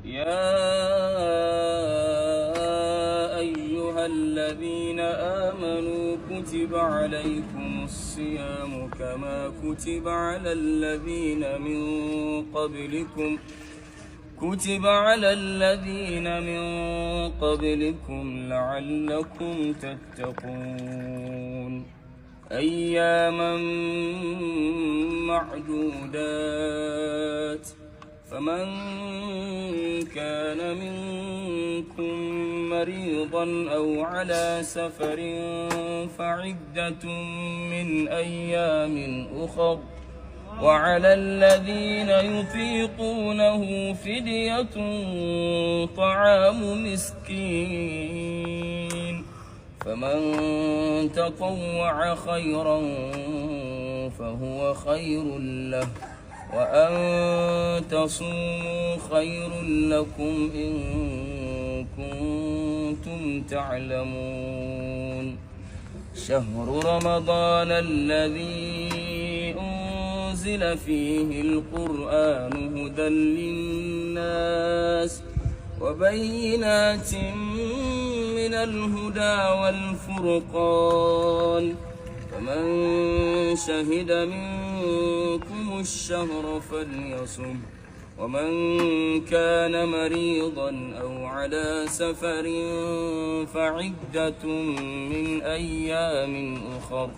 يا أيها الذين آمنوا كتب عليكم الصيام كما كتب على الذين من قبلكم لعلكم تتقون أياما معدودات فمن كان منكم مريضا أو على سفر فعدة من أيام أخر وعلى الذين يطيقونه فدية طعام مسكين فمن تطوع خيرا فهو خير له وأن تصوموا خير لكم إن كنتم تعلمون شهر رمضان الذي أنزل فيه القرآن هدى للناس وبينات من الهدى والفرقان فمن شهد منكم الشهر فليصم ومن كان مريضا أو على سفر فعدة من أيام أخر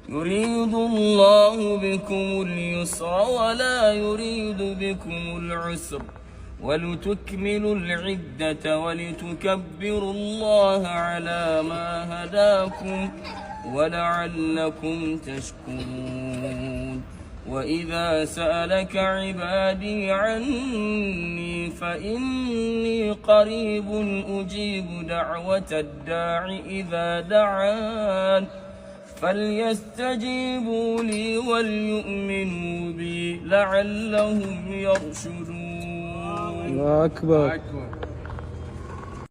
يريد الله بكم اليسر ولا يريد بكم العسر ولتكملوا العدة ولتكبروا الله على ما هداكم ولعلكم تشكرون وإذا سألك عبادي عني فإني قريب أجيب دعوة الداع إذا دعان فليستجيبوا لي وليؤمنوا بي لعلهم يرشدون. الله أكبر.